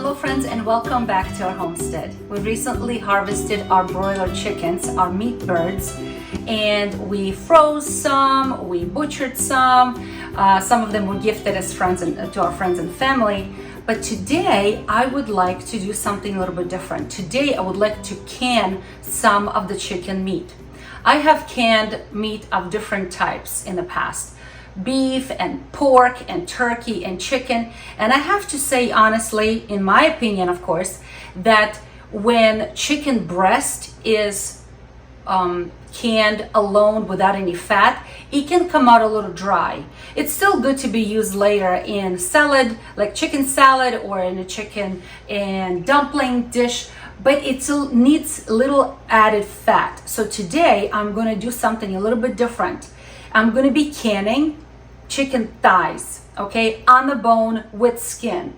Hello friends, and welcome back to our homestead. We recently harvested our broiler chickens, our meat birds, and we froze some, we butchered some of them were gifted as friends and to our friends and family. But today I would like to do something a little bit different. Today I would like to can some of the chicken meat. I have canned meat of different types in the past. Beef and pork and turkey and chicken, and I have to say honestly, in my opinion of course, that when chicken breast is canned alone without any fat, it can come out a little dry. It's still good to be used later in salad, like chicken salad, or in a chicken and dumpling dish, but it still needs a little added fat. So today I'm going to do something a little bit different. I'm going to be canning chicken thighs, okay, on the bone with skin.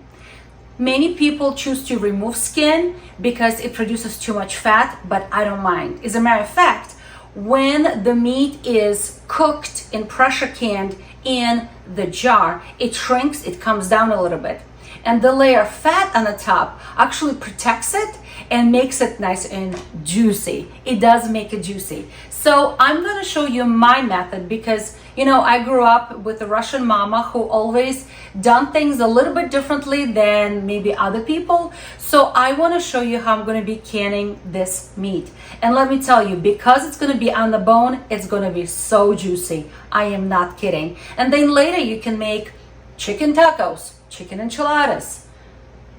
Many people choose to remove skin because it produces too much fat, but I don't mind. As a matter of fact, when the meat is cooked and pressure canned in the jar, it shrinks, it comes down a little bit. And the layer of fat on the top actually protects it and makes it nice and juicy. It does make it juicy. So I'm going to show you my method because, you know, I grew up with a Russian mama who always done things a little bit differently than maybe other people. So I want to show you how I'm going to be canning this meat. And let me tell you, because it's going to be on the bone, it's going to be so juicy. I am not kidding. And then later you can make chicken tacos, chicken enchiladas,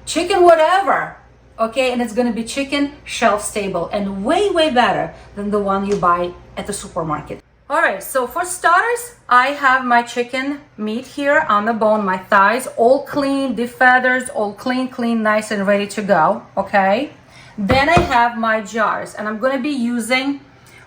chicken whatever. Okay, and it's going to be chicken shelf stable and way better than the one you buy at the supermarket. All right, so for starters, I have my chicken meat here on the bone, my thighs, all clean, defeathers, all clean, nice and ready to go. Okay, then I have my jars, and I'm going to be using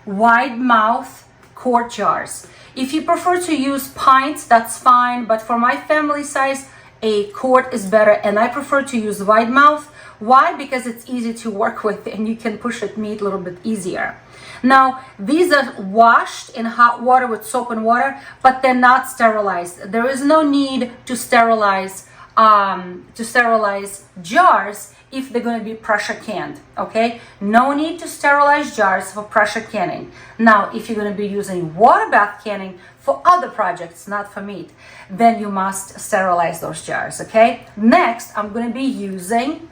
wide mouth quart jars. If you prefer to use pints, that's fine, but for my family size, a quart is better, and I prefer to use wide mouth. Why? Because it's easy to work with and you can push it meat a little bit easier. Now, these are washed in hot water with soap and water, but they're not sterilized. There is no need to sterilize jars if they're going to be pressure canned. Okay, no need to sterilize jars for pressure canning. Now, if you're going to be using water bath canning for other projects, not for meat, then you must sterilize those jars. Okay, next I'm going to be using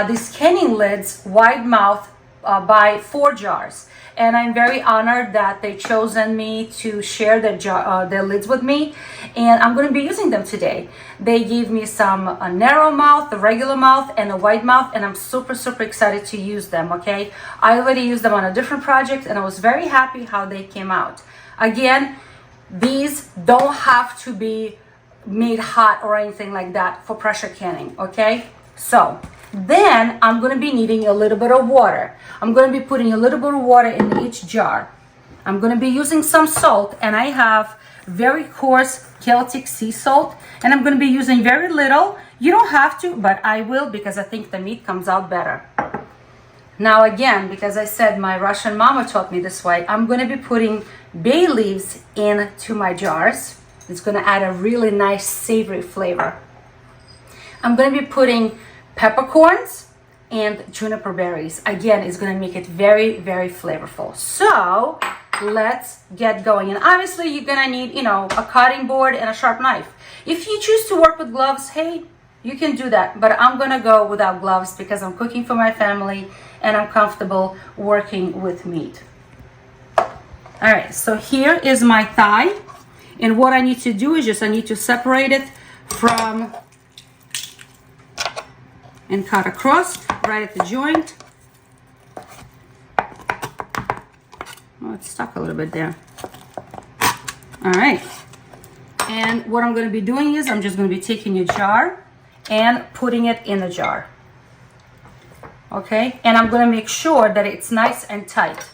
these canning lids, wide mouth, by 4 jars, and I'm very honored that they chosen me to share their lids with me, and I'm going to be using them today. They gave me a narrow mouth, the regular mouth, and a wide mouth, and I'm super excited to use them. Okay, I already used them on a different project, and I was very happy how they came out. Again, these don't have to be made hot or anything like that for pressure canning. Okay, so then I'm going to be needing a little bit of water. I'm going to be putting a little bit of water in each jar. I'm going to be using some salt, and I have very coarse Celtic sea salt, and I'm going to be using very little. You don't have to, but I will because I think the meat comes out better. Now again, because I said my Russian mama taught me this way, I'm going to be putting bay leaves into my jars. It's going to add a really nice savory flavor. I'm going to be putting peppercorns and juniper berries. Again, it's going to make it very flavorful. So let's get going. And obviously you're going to need, you know, a cutting board and a sharp knife. If you choose to work with gloves, hey, you can do that. But I'm going to go without gloves because I'm cooking for my family and I'm comfortable working with meat. All right, so here is my thigh. And what I need to do is I need to separate it from and cut across right at the joint. Oh, it's stuck a little bit there. All right. And what I'm going to be doing is I'm just going to be taking a jar and putting it in the jar. Okay. And I'm going to make sure that it's nice and tight.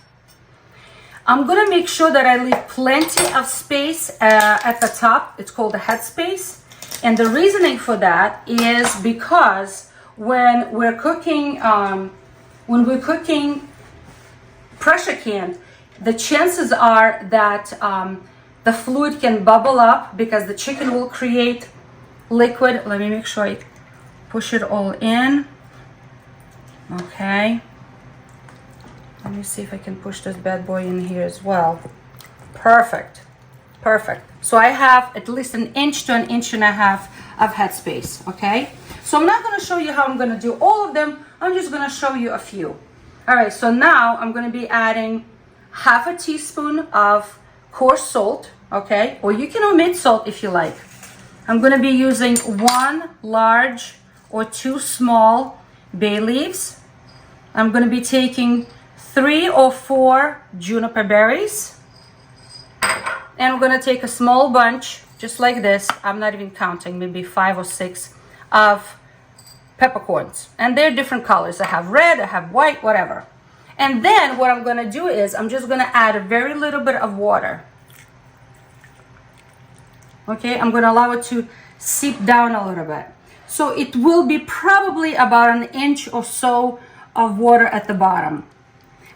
I'm going to make sure that I leave plenty of space at the top. It's called the head space. And the reasoning for that is because when we're cooking pressure canned, the chances are that the fluid can bubble up because the chicken will create liquid. Let me make sure push it all in. Okay. Let me see if I can push this bad boy in here as well. Perfect. Perfect. So I have at least 1 inch to 1.5 inches of headspace, okay? So I'm not going to show you how I'm going to do all of them. I'm just going to show you a few. All right, so now I'm going to be adding 1/2 teaspoon of coarse salt, okay? Or you can omit salt if you like. I'm going to be using 1 large or 2 small bay leaves. I'm going to be taking 3 or 4 juniper berries. And I'm going to take a small bunch, just like this. I'm not even counting, maybe 5 or 6 of peppercorns. And they're different colors. I have red, I have white, whatever. And then what I'm going to do is I'm just going to add a very little bit of water. Okay, I'm going to allow it to seep down a little bit. So it will be probably about 1 inch or so of water at the bottom.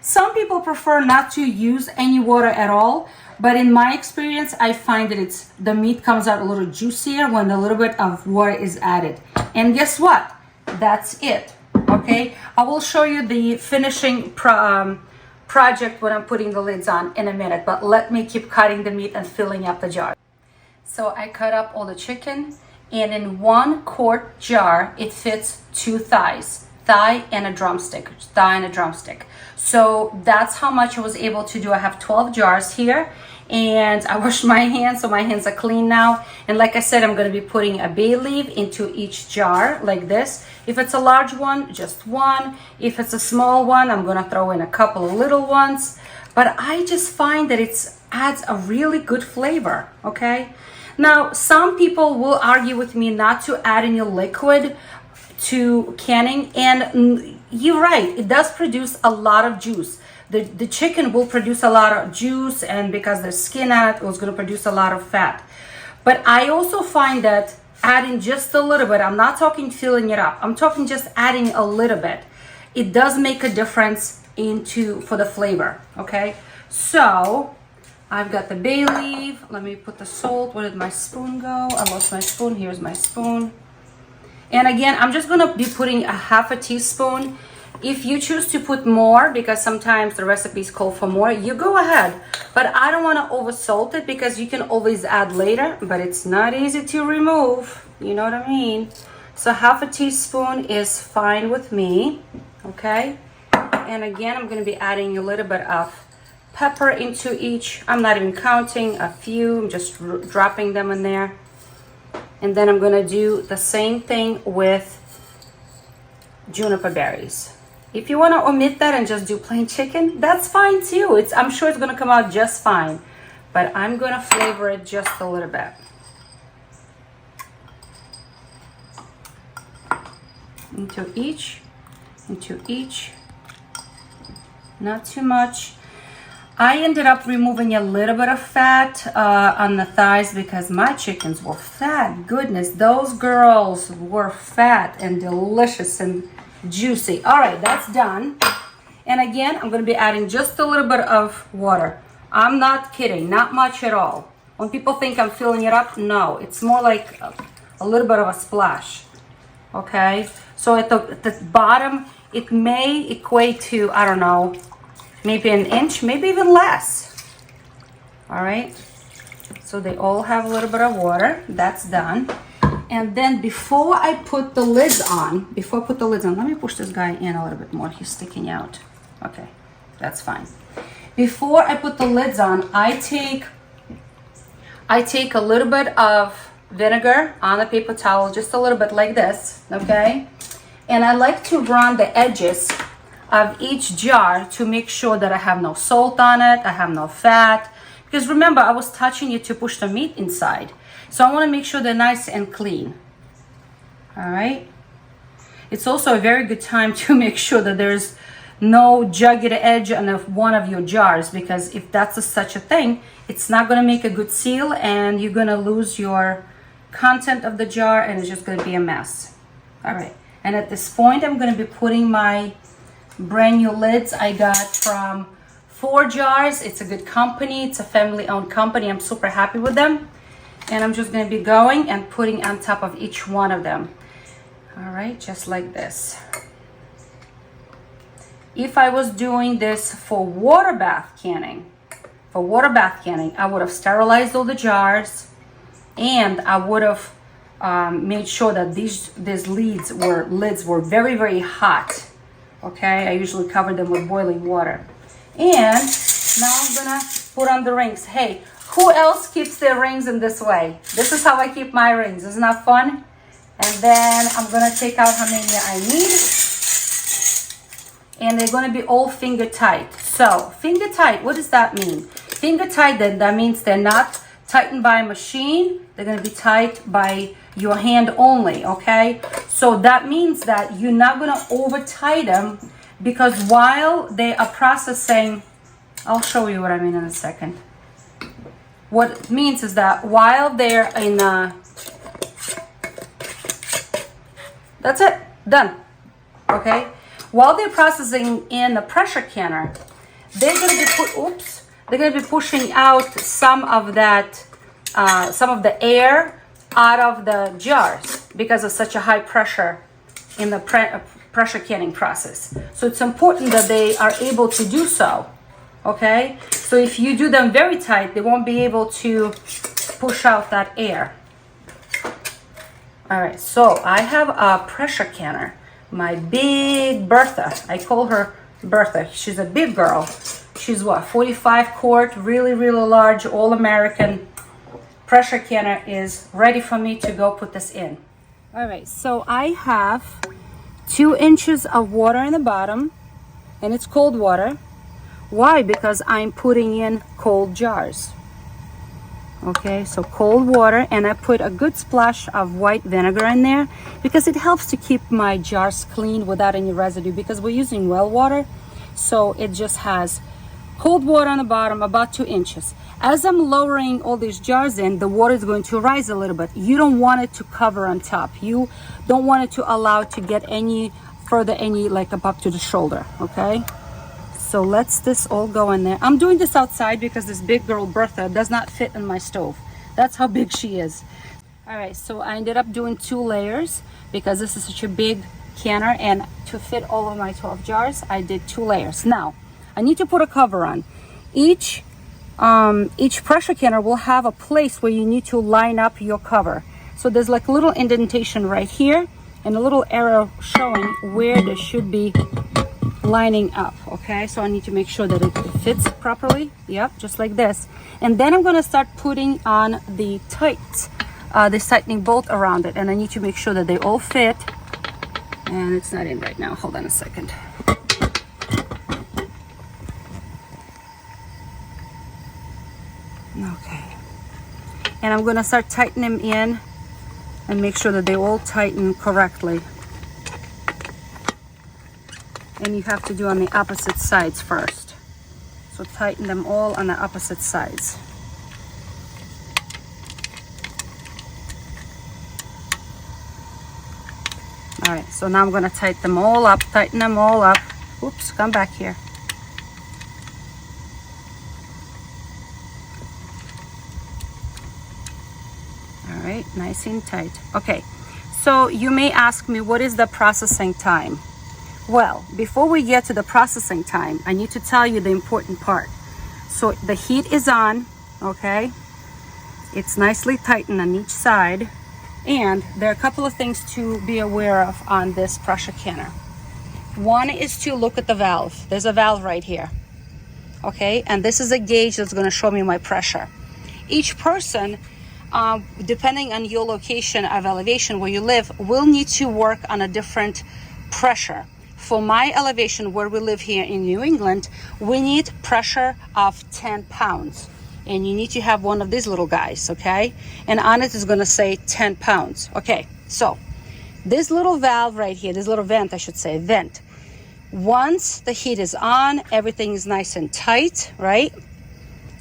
Some people prefer not to use any water at all, but in my experience, I find that the meat comes out a little juicier when a little bit of water is added. And guess what? That's it. Okay, I will show you the finishing project when I'm putting the lids on in a minute, but let me keep cutting the meat and filling up the jar. So I cut up all the chicken, and in 1 quart jar, it fits 2 thighs. Thigh and a drumstick. So that's how much I was able to do. I have 12 jars here, and I washed my hands, so my hands are clean now. And like I said, I'm going to be putting a bay leaf into each jar like this. If it's a large one, just 1. If it's a small one, I'm going to throw in a couple of little ones. But I just find that it adds a really good flavor, okay? Now, some people will argue with me not to add any liquid to canning, and you're right, it does produce a lot of juice. The chicken will produce a lot of juice, and because there's skin on it, it's going to produce a lot of fat. But I also find that adding just a little bit, I'm not talking filling it up, I'm talking just adding a little bit, it does make a difference for the flavor, okay? So I've got the bay leaf. Let me put the salt. Where did my spoon go? I lost my spoon. Here's my spoon. And again, I'm just going to be putting a 1/2 teaspoon. If you choose to put more, because sometimes the recipes call for more, you go ahead. But I don't want to over salt it, because you can always add later, but it's not easy to remove. You know what I mean? So 1/2 teaspoon is fine with me. Okay. And again, I'm going to be adding a little bit of pepper into each. I'm not even counting, a few. I'm just dropping them in there. And then I'm going to do the same thing with juniper berries. If you want to omit that and just do plain chicken, that's fine too. I'm sure it's going to come out just fine. But I'm going to flavor it just a little bit. Into each. Not too much. I ended up removing a little bit of fat on the thighs because my chickens were fat. Goodness, those girls were fat and delicious and juicy. All right, that's done. And again, I'm going to be adding just a little bit of water. I'm not kidding, not much at all. When people think I'm filling it up, no, it's more like a little bit of a splash. Okay, so at the bottom, it may equate to, I don't know, maybe 1 inch, maybe even less. All right, so they all have a little bit of water. That's done. And then before I put the lids on, let me push this guy in a little bit more. He's sticking out. Okay, that's fine. Before I put the lids on, I take a little bit of vinegar on a paper towel, just a little bit like this, okay? And I like to run the edges of each jar to make sure that I have no salt on it, I have no fat. Because remember, I was touching it to push the meat inside. So I want to make sure they're nice and clean. All right. It's also a very good time to make sure that there's no jagged edge on one of your jars, because if that's such a thing, it's not going to make a good seal and you're going to lose your content of the jar and it's just going to be a mess. All right. And at this point, I'm going to be putting my brand new lids I got from 4 Jars. It's a good company. It's a family-owned company. I'm super happy with them. And I'm just going to be going and putting on top of each one of them. All right, just like this. If I was doing this for water bath canning, I would have sterilized all the jars, and I would have made sure that these lids were very, very hot. Okay, I usually cover them with boiling water. And now I'm gonna put on the rings. Hey, who else keeps their rings in this way? This is how I keep my rings. Isn't that fun? And then I'm gonna take out how many I need. And they're gonna be all finger tight. So finger tight, what does that mean? Finger tight, that means they're not tightened by a machine. They're gonna be tight by your hand only, okay? So that means that you're not gonna over tight them, because while they are processing, I'll show you what I mean in a second. What it means is that while they're in that's it, done, okay? While they're processing in the pressure canner, they're gonna be pushing out some of the air out of the jars because of such a high pressure in the pressure canning process. So it's important that they are able to do so, okay? So if you do them very tight, they won't be able to push out that air. All right, so I have a pressure canner, my big Bertha. I call her Bertha. She's a big girl. She's what, 45 quart, really, really large, all-American pressure canner is ready for me to go put this in. All right, so I have 2 inches of water in the bottom, and it's cold water. Why? Because I'm putting in cold jars. Okay, so cold water, and I put a good splash of white vinegar in there because it helps to keep my jars clean without any residue, because we're using well water, so it just has cold water on the bottom, about 2 inches. As I'm lowering all these jars in, the water is going to rise a little bit. You don't want it to cover on top. You don't want it to allow it to get any further, like up to the shoulder, okay? So let's this all go in there. I'm doing this outside because this big girl Bertha does not fit in my stove. That's how big she is. All right, so I ended up doing 2 layers because this is such a big canner, and to fit all of my 12 jars, I did 2 layers. Now, I need to put a cover on. Each pressure canner will have a place where you need to line up your cover. So there's like a little indentation right here and a little arrow showing where there should be lining up, okay? So I need to make sure that it fits properly. Yep, just like this. And then I'm gonna start putting on the this tightening bolt around it, and I need to make sure that they all fit. And it's not in right now. Hold on a second. Okay. And I'm gonna start tightening them in and make sure that they all tighten correctly. And you have to do on the opposite sides first. So tighten them all on the opposite sides. All right, so now I'm gonna tighten them all up. Oops, come back here. All right, nice and tight. Okay, so you may ask me, what is the processing time? Well, before we get to the processing time, I need to tell you the important part. So the heat is on, okay? It's nicely tightened on each side. And there are a couple of things to be aware of on this pressure canner. One is to look at the valve. There's a valve right here, okay? And this is a gauge that's gonna show me my pressure. Each person, depending on your location of elevation where you live, will need to work on a different pressure. For my elevation where we live here in New England, we need pressure of 10 pounds. And you need to have one of these little guys, okay? And on it is gonna say 10 pounds. Okay, so this little valve right here, this little vent, I should say, vent. Once the heat is on, everything is nice and tight, right?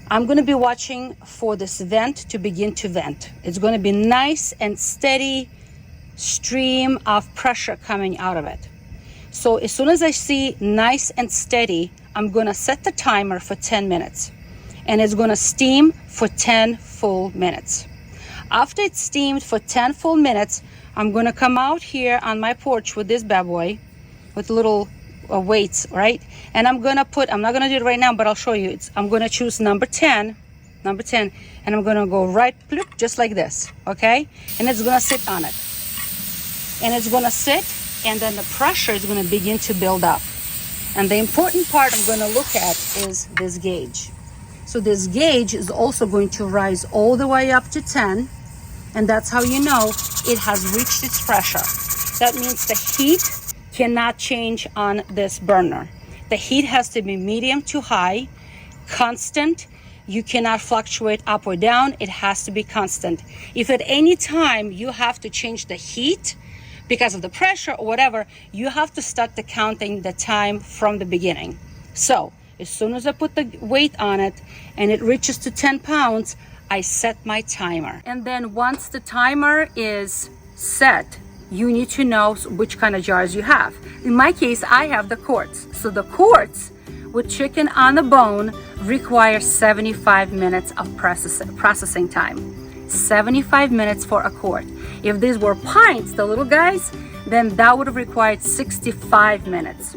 I'm gonna be watching for this vent to begin to vent. It's gonna be nice and steady stream of pressure coming out of it. So as soon as I see nice and steady, I'm gonna set the timer for 10 minutes. And it's gonna steam for 10 full minutes. After it's steamed for 10 full minutes, I'm gonna come out here on my porch with this bad boy, with little weights, right? And I'm not gonna do it right now, but I'll show you. I'm gonna choose number 10, and I'm gonna go right, bloop, just like this, okay? And it's gonna sit on it. And it's gonna sit, and then the pressure is gonna begin to build up. And the important part I'm gonna look at is this gauge. So this gauge is also going to rise all the way up to 10, and that's how you know it has reached its pressure. That means the heat cannot change on this burner. The heat has to be medium to high, constant. You cannot fluctuate up or down. It has to be constant. If at any time you have to change the heat because of the pressure or whatever, you have to start counting the time from the beginning. So as soon as I put the weight on it and it reaches to 10 pounds, I set my timer. And then once the timer is set, you need to know which kind of jars you have. In my case, I have the quarts. So the quarts with chicken on the bone require 75 minutes of processing time. 75 minutes for a quart. If these were pints, the little guys, then that would have required 65 minutes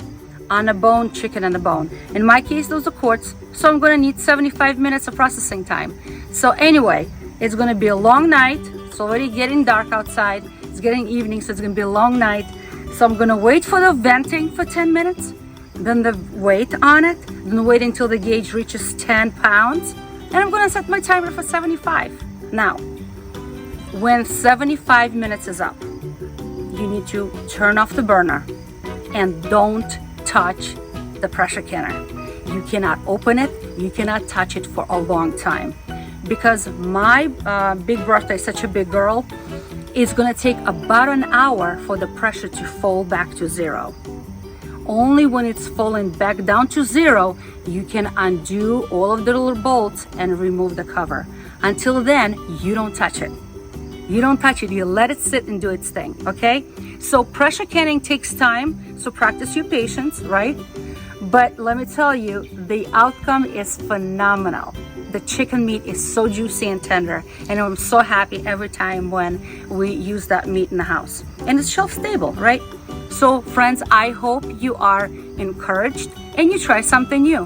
on a bone, chicken on the bone. In my case, those are quarts, so I'm gonna need 75 minutes of processing time. So anyway, it's gonna be a long night. It's already getting dark outside. It's getting evening, so it's gonna be a long night. So I'm gonna wait for the venting for 10 minutes, then the weight on it, then wait until the gauge reaches 10 pounds, and I'm gonna set my timer for 75. Now, when 75 minutes is up, you need to turn off the burner and don't touch the pressure canner. You cannot open it, you cannot touch it for a long time. Because my big birthday, such a big girl, it's gonna take about an hour for the pressure to fall back to zero. Only when it's fallen back down to zero, you can undo all of the little bolts and remove the cover. Until then, you don't touch it. You don't touch it, you let it sit and do its thing, okay? So pressure canning takes time, so practice your patience, right? But let me tell you, the outcome is phenomenal. The chicken meat is so juicy and tender, and I'm so happy every time when we use that meat in the house. And it's shelf stable, right? So friends, I hope you are encouraged and you try something new.